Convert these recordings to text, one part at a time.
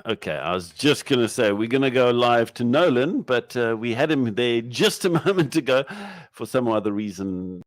Okay, I was just going to say we're going to go live to Nolan, but we had him there just a moment ago for some other reason.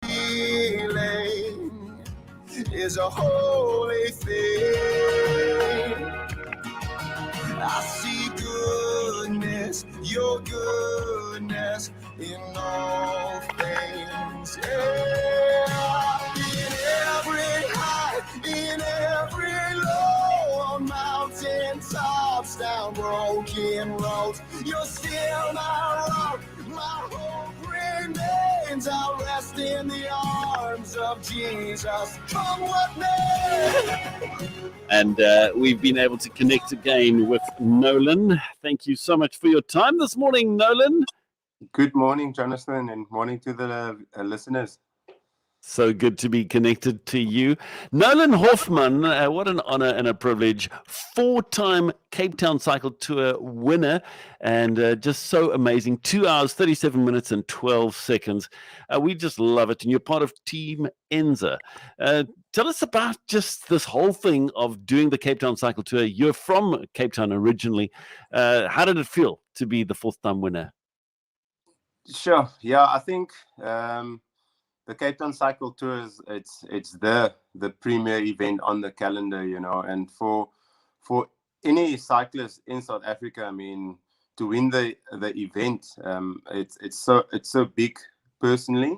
Healing is a holy thing. I see goodness, your goodness in all things. Yeah. In every high, in every low, on mountain tops, down broken roads, you're still my rock, my hope remains. I rest in the arms of Jesus. Come what may. And we've been able to connect again with Nolan. Thank you so much for your time this morning, Nolan. Good morning, Jonathan, and morning to the listeners. So good to be connected to you. Nolan Hoffman, what an honor and a privilege. 4-time Cape Town Cycle Tour winner, and just so amazing. 2 hours, 37 minutes, and 12 seconds. We just love it. And you're part of Team Enza. Tell us about just this whole thing of doing the Cape Town Cycle Tour. You're from Cape Town originally. How did it feel to be the 4th-time winner? Sure. Yeah, I think the Cape Town Cycle Tour it's the premier event on the calendar, and for any cyclist in South Africa, I mean, to win the event, it's so big personally,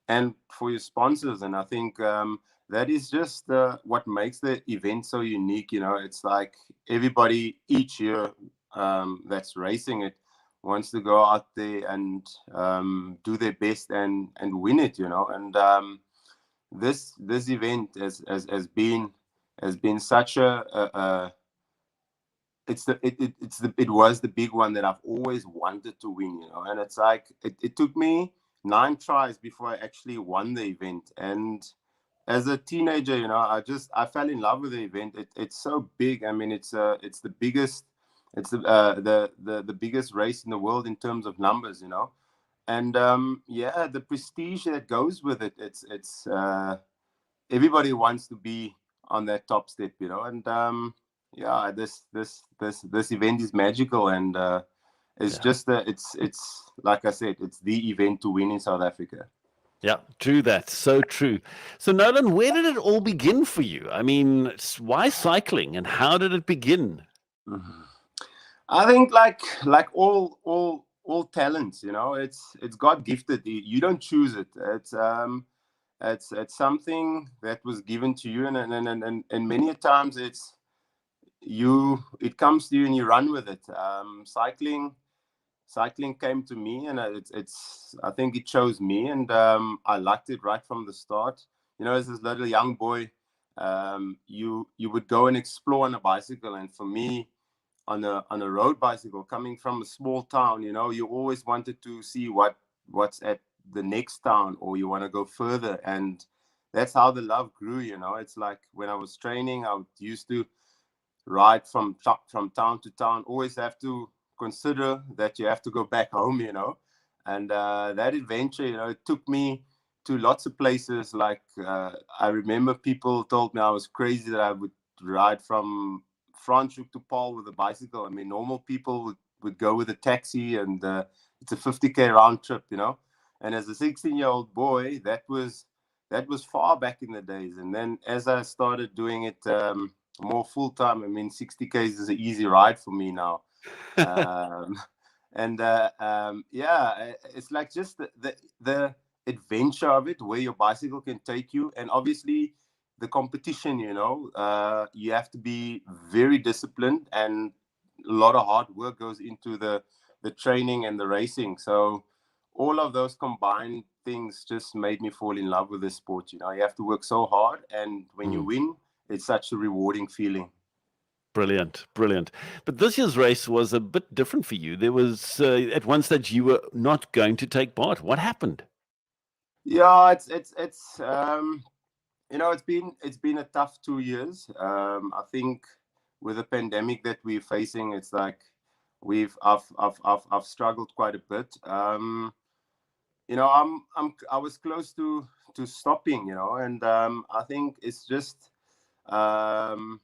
and for your sponsors, and I think that is just what makes the event so unique. It's like everybody each year that's racing it wants to go out there and do their best and win it, and this event has been such a it was the big one that I've always wanted to win, and it's like it took me 9 tries before I actually won the event. And as a teenager, I fell in love with the event. It's so big. I mean, it's the biggest, it's the biggest race in the world in terms of numbers, and yeah, the prestige that goes with it. It's everybody wants to be on that top step, and yeah, this event is magical, and it's just it's like I said, it's the event to win in South Africa. Yeah, true that. So true. So, Nolan, where did it all begin for you? I mean, why cycling and how did it begin? Mhm. I think like all talents, it's God gifted. You don't choose it. It's something that was given to you, and many a times it comes to you and you run with it. Cycling came to me, and it's I think it chose me, and I liked it right from the start. As this little young boy, you would go and explore on a bicycle, and for me, on a road bicycle, coming from a small town, you always wanted to see what's at the next town, or you want to go further, and that's how the love grew. It's like when I was training, I used to ride from town to town, always have to consider that you have to go back home, and that adventure, it took me to lots of places. Like I remember people told me I was crazy that I would ride from Franschhoek to Paul with a bicycle. I mean, normal people would go with a taxi and it's a 50K round trip, you know. And as a 16-year-old boy, that was far back in the days. And then as I started doing it more full time, I mean, 60K is an easy ride for me now. Um, and yeah, it's like just the adventure of it, where your bicycle can take you, and obviously the competition. You know, you have to be very disciplined, and a lot of hard work goes into the training and the racing. So all of those combined things just made me fall in love with this sport. You know, you have to work so hard, and when you win, it's such a rewarding feeling. Brilliant, brilliant. But this year's race was a bit different for you. There was at one stage you were not going to take part. What happened? Yeah, it's you know, it's been a tough 2 years. I think with the pandemic that we're facing, it's like I've struggled quite a bit. You know, I was close to stopping, you know, and I think it's just um,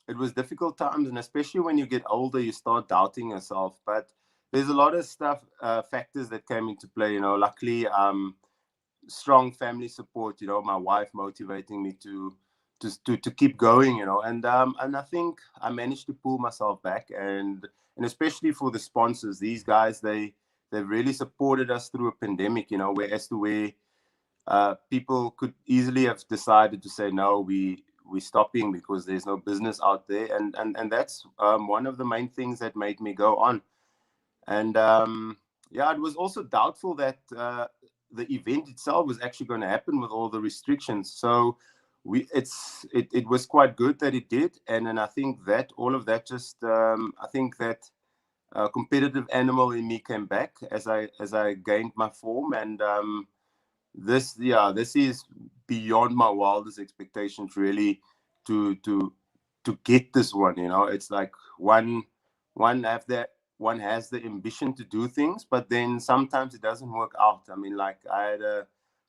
it was difficult times, and especially when you get older, you start doubting yourself. But there's a lot of stuff, factors that came into play. You know, luckily, strong family support. You know, my wife motivating me to keep going. You know, and I think I managed to pull myself back, and especially for the sponsors, these guys they really supported us through a pandemic. You know, where people could easily have decided to say no, we're stopping because there's no business out there, and that's one of the main things that made me go on. And yeah, it was also doubtful that the event itself was actually going to happen with all the restrictions. So it was quite good that it did, and then I think that all of that just I think that competitive animal in me came back as I gained my form, and this is beyond my wildest expectations, really, to to get this one. You know, it's like one have that one has the ambition to do things, but then sometimes it doesn't work out. I mean, like I had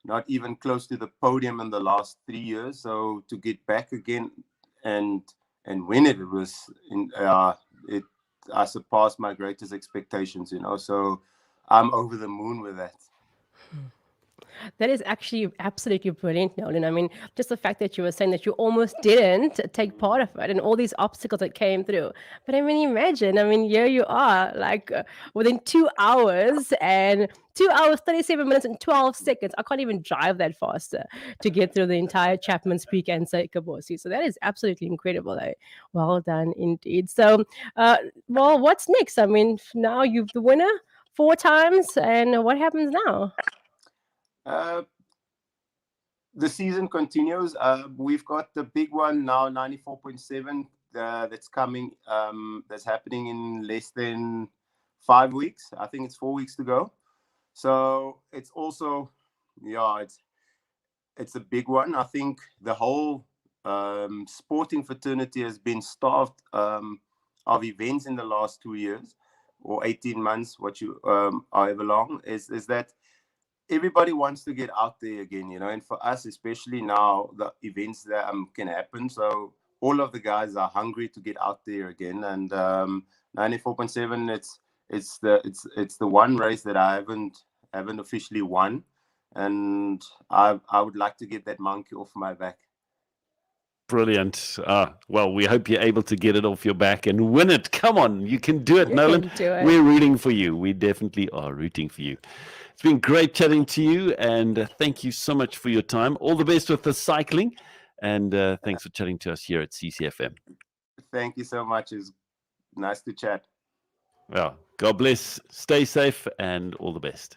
not even close to the podium in the last 3 years, so to get back again and win it, it was in it I surpassed my greatest expectations. You know, so I'm over the moon with that. That is actually absolutely brilliant, Nolan. I mean, just the fact that you were saying that you almost didn't take part of it and all these obstacles that came through. But I mean, imagine, I mean, here you are, like within 2 hours and 2 hours, 37 minutes, and 12 seconds. I can't even drive that faster to get through the entire Chapman's Peak and Seikabosi. So that is absolutely incredible. Well done indeed. So, well, what's next? I mean, now you've the winner 4 times, and what happens now? Uh, the season continues. We've got the big one now, 94.7, that's coming. That's happening in less than 5 weeks. I think it's 4 weeks to go. So it's also, yeah, it's a big one. I think the whole sporting fraternity has been starved of events in the last 2 years or 18 months, however long, is that everybody wants to get out there again, you know, and for us, especially now, the events that can happen. So all of the guys are hungry to get out there again. And 94.7, it's the one race that I haven't officially won, and I would like to get that monkey off my back. Brilliant. Well, we hope you're able to get it off your back and win it. Come on, you can do it, You Nolan. can do it. We're rooting for you. We definitely are rooting for you. It's been great chatting to you, and thank you so much for your time. All the best with the cycling, and thanks for chatting to us here at CCFM. Thank you so much. It's nice to chat. Well, God bless. Stay safe, and all the best.